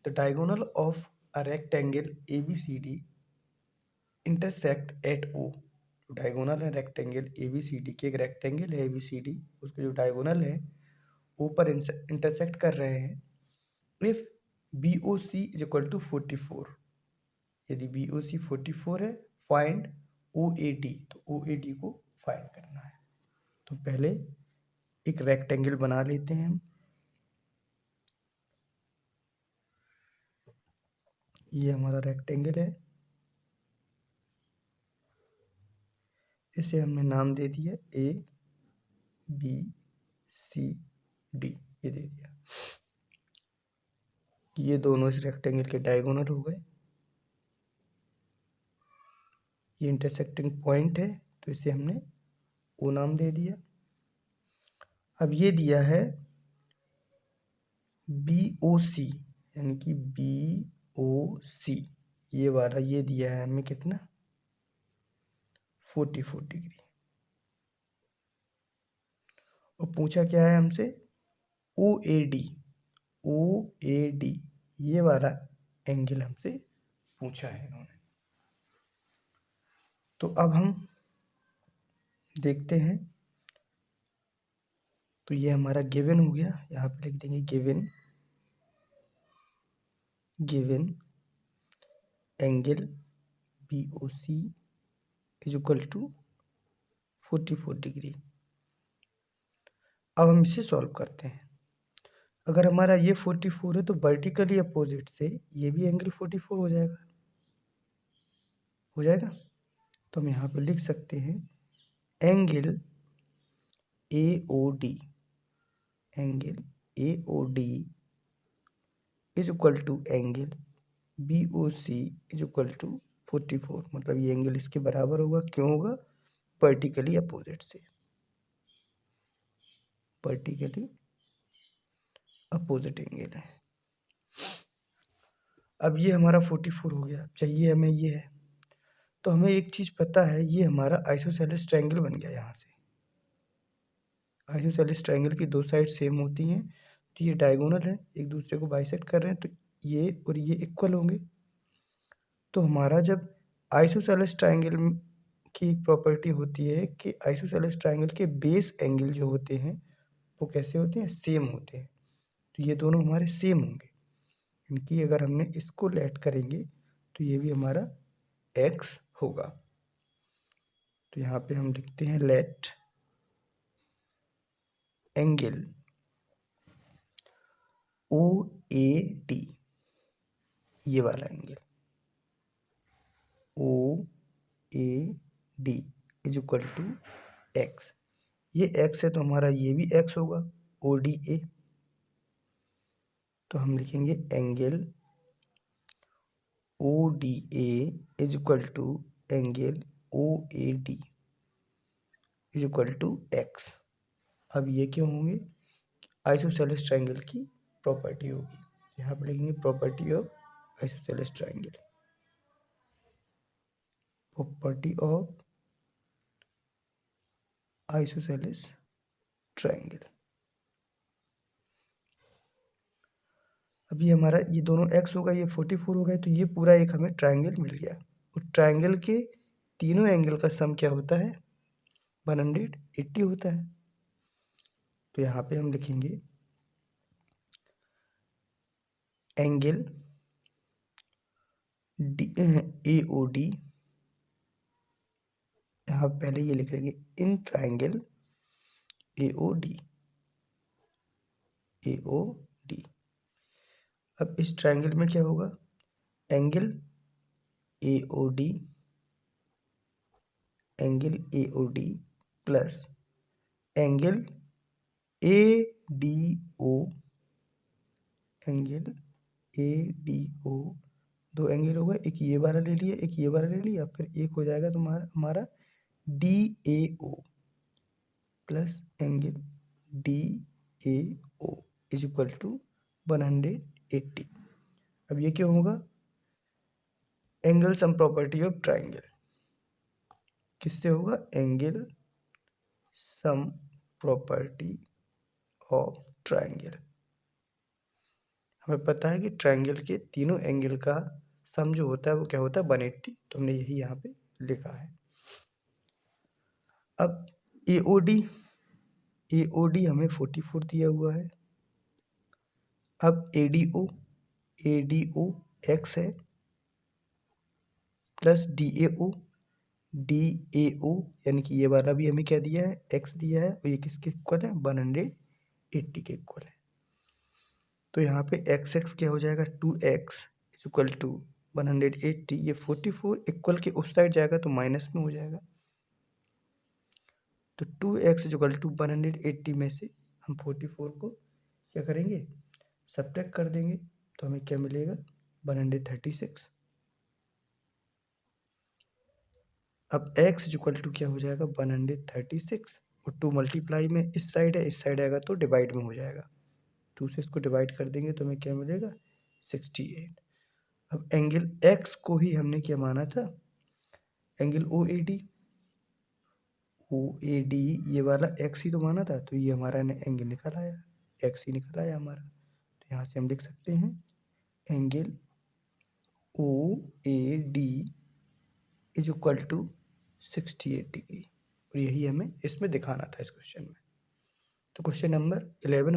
The diagonal of a rectangle ABCD intersect at O। Diagonal है rectangle ABCD की, एक rectangle है ABCD, उसके जो डायगोनल है O पर इंटरसेक्ट कर रहे हैं। If BOC is equal to 44, यदि BOC 44 है, फाइंड OAD, तो OAD को फाइंड करना है। तो पहले एक रेक्टेंगल बना लेते हैं हम। ये हमारा रेक्टेंगल है, इसे हमने नाम दे दिया ABCD, ये दे दिया। ये दोनों इस रेक्टेंगल के डायगोनल हो गए। ये इंटरसेक्टिंग पॉइंट है, तो इसे हमने O नाम दे दिया। अब ये दिया है BOC, यानी कि BOC, ये वाला ये दिया है हमें कितना, 44 डिग्री। और पूछा क्या है हमसे, OAD, OAD ये वाला एंगल हमसे पूछा है इन्होंने। तो अब हम देखते हैं। तो ये हमारा गिवन हो गया, यहाँ पे लिख देंगे given angle BOC is equal to 44 degree. अब हम इसे सॉल्व करते हैं। अगर हमारा ये 44 है तो वर्टिकली अपोजिट से ये भी एंगल 44 हो जाएगा, तो हम यहाँ पे लिख सकते हैं angle AOD is equal to angle BOC is equal to 44। मतलब ये एंगल इसके बराबर होगा। क्यों होगा, वर्टिकली अपोजिट से, वर्टिकली अपोजिट एंगल है। अब ये हमारा 44 हो गया, चाहिए हमें ये है। तो हमें एक चीज पता है, ये हमारा आइसोसेलेस ट्रायंगल बन गया। यहाँ से आइसोसेलेस ट्रायंगल की दो साइड सेम होती हैं, तो ये डायगोनल है, एक दूसरे को बाइसेक्ट कर रहे हैं, तो ये और ये इक्वल होंगे। तो हमारा जब आइसोसेलेस ट्रायंगल की एक प्रॉपर्टी होती है कि आइसोसेलेस ट्रायंगल के बेस एंगल जो होते हैं वो कैसे होते हैं, सेम होते हैं। तो ये दोनों हमारे सेम होंगे, इनकी अगर हमने इसको लेट करेंगे तो ये भी हमारा x होगा। तो यहाँ पे हम लिखते हैं लेट एंगल OAD, ये वाला angle OAD is equal to x। ये x है तो हमारा ये भी x होगा, ODA। तो हम लिखेंगे angle ODA is equal to angle OAD is equal to x। अब ये क्यों होंगे, आइसोसेलेस ट्रायंगल की प्रॉपर्टी होगी। यहाँ पे लिखेंगे property of isosceles triangle, property of isosceles triangle. अभी हमारा ये दोनों x होगा, ये 44 हो गए, तो ये पूरा एक हमें ट्रायंगल मिल गया। और ट्रायंगल के तीनों एंगल का सम क्या होता है, 180 होता है। तो यहाँ पे हम लिखेंगे एंगल AOD, यहाँ पहले ये लिख लेंगे इन ट्रायंगल AOD। अब इस ट्रायंगल में क्या होगा, angle AOD plus angle ADO, दो एंगल हो गए, एक ये वाला ले लिया, एक ये वाला ले लिया, फिर एक हो जाएगा तुम्हारा हमारा DAO plus angle DAO is equal to 180। अब ये क्या होगा, angle sum property of triangle, किससे होगा, angle sum property of triangle. हमें पता है कि ट्रायंगल के तीनों एंगल का सम जो होता है वो क्या होता है 180, तो हमने यही यहाँ पे लिखा है। अब AOD हमें 44 दिया हुआ है। अब ADO x है प्लस DAO यानी कि ये वाला भी हमें क्या दिया है, x दिया है, और ये किसके इक्वल है, 180 के इक्वल है। तो यहाँ पे x क्या हो जाएगा, 2x इक्वल टू 180, ये 44 इक्वल के उस साइड जाएगा तो माइनस में हो जाएगा। तो 2x इक्वल टू 180 में से हम 44 को क्या करेंगे, सब्ट्रैक्ट कर देंगे, तो हमें क्या मिलेगा, 136। अब x इक्वल टू क्या हो जाएगा, 136, और 2 मल्टीप्लाई में इस साइड है, इस साइड आएगा तो डिवाइड में हो जाएगा, 2 से इसको डिवाइड कर देंगे तो हमें क्या मिलेगा, 68। अब एंगल x को ही हमने क्या माना था, एंगल OAD ये वाला x ही तो माना था, तो ये हमारा एंगल निकल आया, x ही निकल आया हमारा। तो यहाँ से हम लिख सकते हैं angle OAD is equal to 68 degree, और यही हमें इसमें दिखाना था इस क्वेश्चन में। तो क्वेश्चन नंबर 11